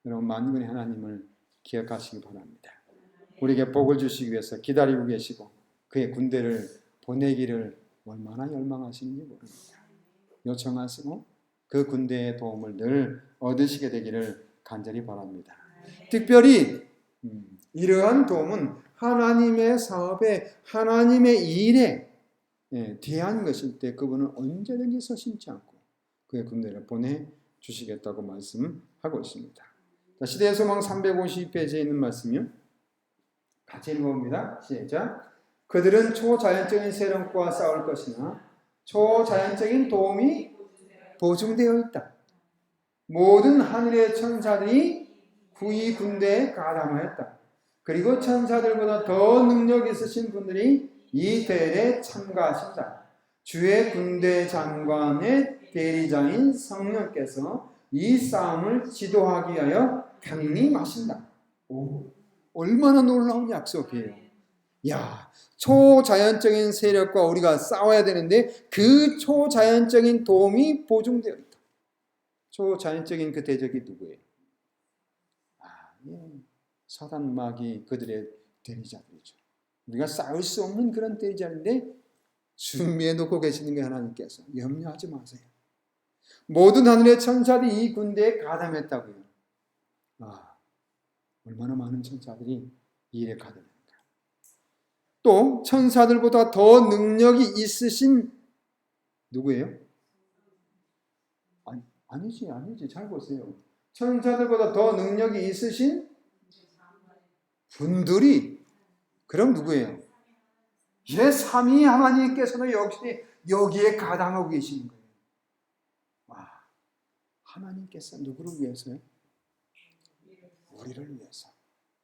여러분 만군의 하나님을 기억하시기 바랍니다. 우리에게 복을 주시기 위해서 기다리고 계시고 그의 군대를 보내기를 얼마나 열망하시는지 모릅니다. 요청하시고 그 군대의 도움을 늘 얻으시게 되기를 간절히 바랍니다. 특별히 이러한 도움은 하나님의 사업에 하나님의 일에 대한 것일 때 그분은 언제든지 서심치 않고 그의 군대를 보내주시겠다고 말씀하고 있습니다. 자, 시대의 소망 350페이지에 있는 말씀이요. 같이 읽어봅니다. 시작. 그들은 초자연적인 세력과 싸울 것이나 초자연적인 도움이 보증되어 있다. 모든 하늘의 천사들이 그의 군대에 가담하였다. 그리고 천사들보다 더 능력 있으신 분들이 이 대회에 참가하신다. 주의 군대 장관의 대리자인 성령께서 이 싸움을 지도하기 위하여 강림하신다. 오, 얼마나 놀라운 약속이에요. 야, 초자연적인 세력과 우리가 싸워야 되는데 그 초자연적인 도움이 보증되어 있다. 초자연적인 그 대적이 누구예요? 사단 마귀 그들의 대리자들이죠. 우리가 싸울 수 없는 그런 대리자인데 준비해 놓고 계시는 게 하나님께서 염려하지 마세요. 모든 하늘의 천사들이 이 군대에 가담했다고요. 얼마나 많은 천사들이 이 일에 가담했는가. 또 천사들보다 더 능력이 있으신 누구예요? 아니지. 잘 보세요. 천사들보다 더 능력이 있으신 분들이 그럼 누구예요? 삼위 하나님께서는 역시 여기에 가담하고 계시는 거예요. 하나님께서 누구를 위해서요? 우리를 위해서.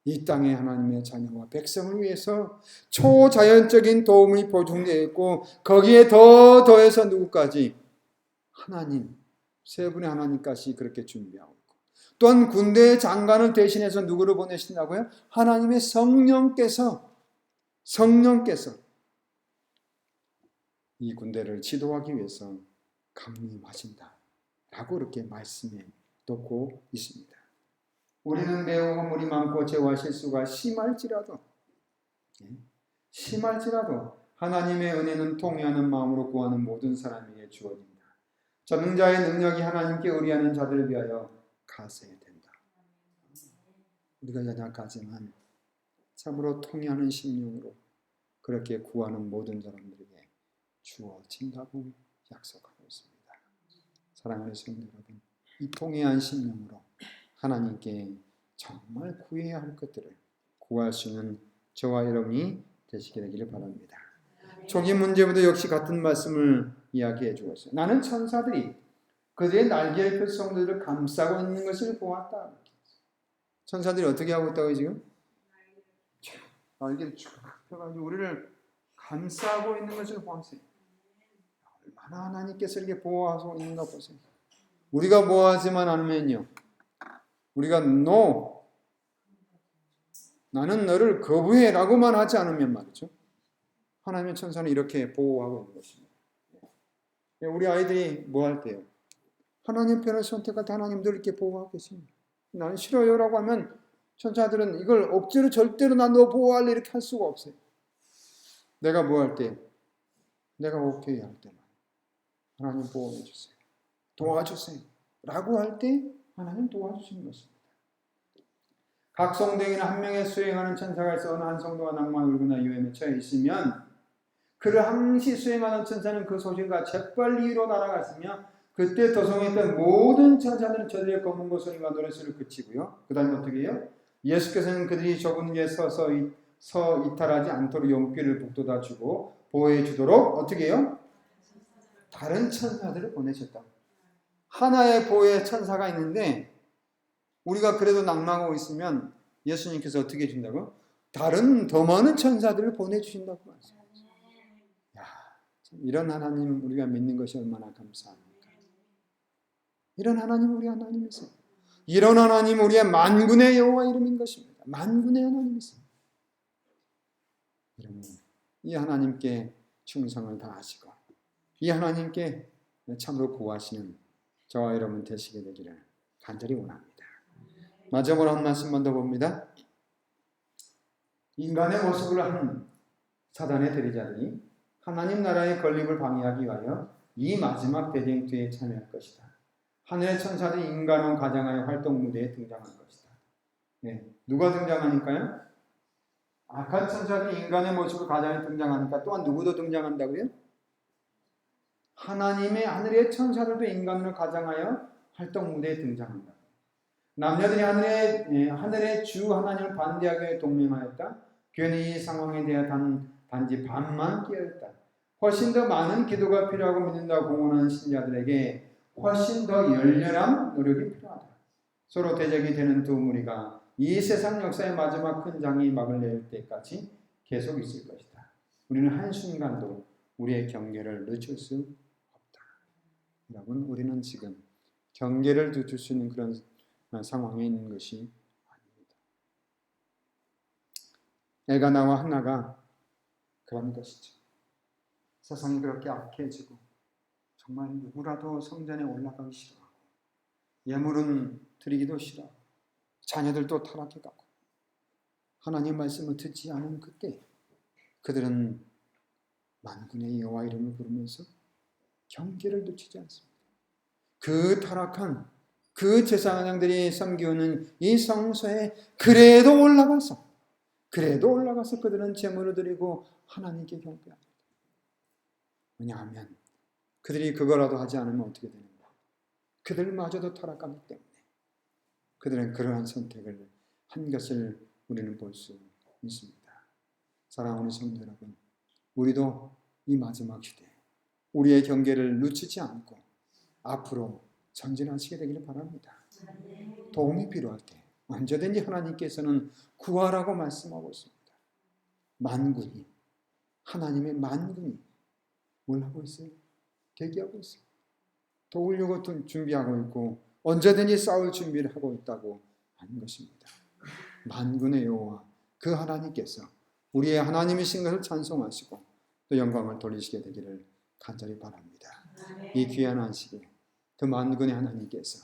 이 땅의 하나님의 자녀와 백성을 위해서 초자연적인 도움이 보증되어 있고 거기에 더 더해서 누구까지? 하나님, 세 분의 하나님까지 그렇게 준비하고 있고 또한 군대의 장관을 대신해서 누구를 보내신다고요? 하나님의 성령께서 이 군대를 지도하기 위해서 강림하신다 라고 이렇게 말씀해 놓고 있습니다. 우리는 매우 허물이 많고 죄와 실수가 심할지라도 하나님의 은혜는 통회하는 마음으로 구하는 모든 사람에게 주어진다. 전능자의 능력이 하나님께 의뢰하는 자들을 위하여 가세된다. 우리가 연약하지만 참으로 통회하는 심령으로 그렇게 구하는 모든 사람들에게 주어진다고 약속하고 있습니다. 사랑하는 성도 여러분, 이 통회한 심령으로 하나님께 정말 구해야 할 것들을 구할 수 있는 저와 여러분이 되시게 되기를 바랍니다. 초기 문제부터 역시 같은 말씀을 이야기해 주었어요. 나는 천사들이 그들의 날개의 별성들을 감싸고 있는 것을 보았다. 천사들이 어떻게 하고 있다고요 지금? 날개를 쭉 펴가지고 우리를 감싸고 있는 것을 보았어요. 얼마나 하나님께서 이렇게 보호하고 있는가 보세요. 우리가 보호하지만 않으면요. 우리가 나는 너를 거부해 라고만 하지 않으면 말이죠. 하나님의 천사는 이렇게 보호하고 있는 것입니다. 우리 아이들이 뭐 할 때요? 하나님 편을 선택할 때 하나님도 이렇게 보호하고 계십니다. 나는 싫어요 라고 하면 천사들은 이걸 억지로 절대로 나 너 보호할래 이렇게 할 수가 없어요. 내가 뭐 할 때? 내가 오케이 할 때만 하나님 보호해 주세요. 도와주세요. 라고 할 때 하나님 도와주시는 것입니다. 각 성도에게는 한 명의 수행하는 천사가 있어 어느 한 성도가 낭만 울거나 유행에 처해 있으면 그를 항시 수행하는 천사는 그 소식과 재빨리 위로 날아갔으며 그때 도성했던 모든 천사들은 저들의 검은 고소리와 노래소리를 그치고요. 그 다음에 어떻게 해요? 예수께서는 그들이 좁은 데에 서 이탈하지 않도록 용기를 북돋아 주고 보호해 주도록 어떻게 해요? 다른 천사들을 보내셨다. 하나의 보호의 천사가 있는데 우리가 그래도 낭망하고 있으면 예수님께서 어떻게 해준다고? 다른 더 많은 천사들을 보내주신다고 말씀하셨어요. 이런 하나님 우리가 믿는 것이 얼마나 감사합니까? 이런 하나님 우리 하나님이세요. 이런 하나님 우리의 만군의 여호와 이름인 것입니다. 만군의 하나님이세요. 여러분, 이 하나님께 충성을 다하시고 이 하나님께 참으로 구하시는 저와 여러분 되시게 되기를 간절히 원합니다. 마지막으로 한 말씀만 더 봅니다. 인간의 모습을 한 사단의 대리자들이 하나님 나라의 건립을 방해하기 위하여 이 마지막 대쟁투에 참여할 것이다. 하늘의 천사들이 인간을 가장하여 활동 무대에 등장할 것이다. 네. 누가 등장하니까요? 악한 천사들이 인간의 모습으로 가장하여 등장하니까 또한 누구도 등장한다고요? 하늘의 천사들도 인간으로 가장하여 활동 무대에 등장한다. 남녀들이 하늘의 주 하나님을 반대하기 위해 동맹하였다. 교회는 이 상황에 대해 단지 반만 끼어있다. 훨씬 더 많은 기도가 필요하고 믿는다고 공언하는 신자들에게 훨씬 더 열렬한 노력이 필요하다. 서로 대적이 되는 두 무리가 이 세상 역사의 마지막 큰 장이 막을 내릴 때까지 계속 있을 것이다. 우리는 한순간도 우리의 경계를 늦출 수 없다. 여러분, 우리는 지금 경계를 늦출 수 있는 그런 상황에 있는 것이 아닙니다. 엘가나와 한나가 그런 것이죠. 세상이 그렇게 악해지고 정말 누구라도 성전에 올라가기 싫어하고 예물은 드리기도 싫어하고 자녀들도 타락해가고 하나님 말씀을 듣지 않은 그때 그들은 만군의 여호와 이름을 부르면서 경계를 늦추지 않습니다. 그 타락한 그 제사장들이 섬기는 이 성소에 그래도 올라가서 그들은 제물을 드리고 하나님께 경배합니다. 왜냐하면 그들이 그거라도 하지 않으면 어떻게 되는가? 그들마저도 타락하기 때문에 그들은 그러한 선택을 한 것을 우리는 볼 수 있습니다. 사랑하는 성도 여러분, 우리도 이 마지막 시대에 우리의 경계를 늦추지 않고 앞으로 전진하시게 되기를 바랍니다. 도움이 필요할 때 언제든지 하나님께서는 구하라고 말씀하고 있습니다. 만군이, 하나님의 만군이 뭘 하고 있어요? 대기하고 있어요. 도우려고 준비하고 있고 언제든지 싸울 준비를 하고 있다고 하는 것입니다. 만군의 여호와 그 하나님께서 우리의 하나님이신 것을 찬송하시고 또 영광을 돌리시게 되기를 간절히 바랍니다. 이 귀한 안식에 그 만군의 하나님께서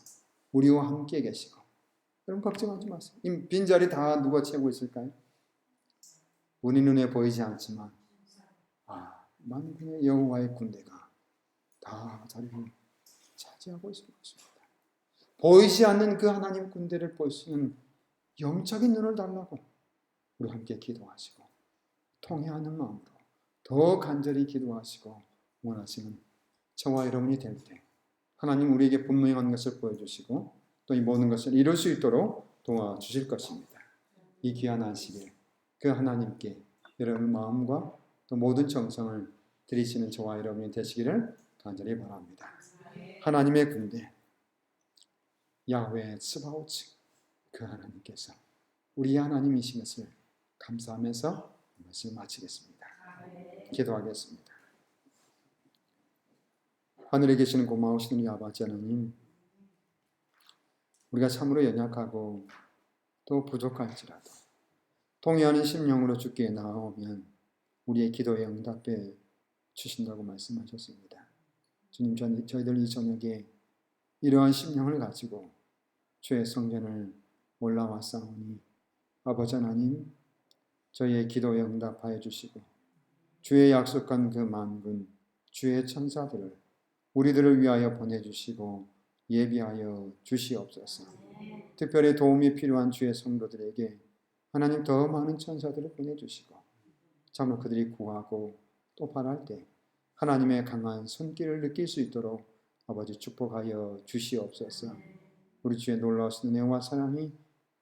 우리와 함께 계시고 여러분 걱정하지 마세요. 이 빈자리 다 누가 채우고 있을까요? 우리 눈에 보이지 않지만 만군의 여호와의 군대가 다 자리를 차지하고 있을 것입니다. 보이지 않는 그 하나님 군대를 볼 수 있는 영적인 눈을 달라고 우리 함께 기도하시고 통회하는 마음으로 더 간절히 기도하시고 원하시는 저와 여러분이 될 때 하나님 우리에게 분명한 것을 보여주시고 또 이 모든 것을 이룰 수 있도록 도와주실 것입니다. 이 귀한 안식에 그 하나님께 여러분 마음과 또 모든 정성을 드리시는 저와 여러분이 되시기를 간절히 바랍니다. 하나님의 군대 야훼 스바오츠 그 하나님께서 우리 하나님이신 것을 감사하면서 말씀을 마치겠습니다. 기도하겠습니다. 하늘에 계시는 고마우신 우리 아버지 하나님, 우리가 참으로 연약하고 또 부족할지라도 통회하는 심령으로 주께 나아오면 우리의 기도에 응답해 주신다고 말씀하셨습니다. 주님, 저희들 이 저녁에 이러한 심령을 가지고 주의 성전을 올라왔사오니 아버지 하나님, 저희의 기도에 응답하여 주시고 주의 약속한 그 만군 주의 천사들을 우리들을 위하여 보내주시고 예비하여 주시옵소서. 특별히 도움이 필요한 주의 성도들에게 하나님 더 많은 천사들을 보내주시고 참으로 그들이 구하고 또 바랄 때 하나님의 강한 손길을 느낄 수 있도록 아버지 축복하여 주시옵소서. 우리 주의 놀라우신 은혜와 사랑이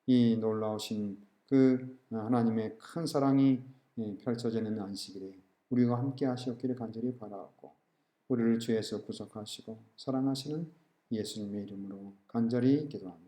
이 놀라우신 그 하나님의 큰 사랑이 펼쳐지는 안식일에 우리와 함께 하시옵기를 간절히 바라옵고 우리를 죄에서 구속하시고 사랑하시는 예수님의 이름으로 간절히 기도합니다.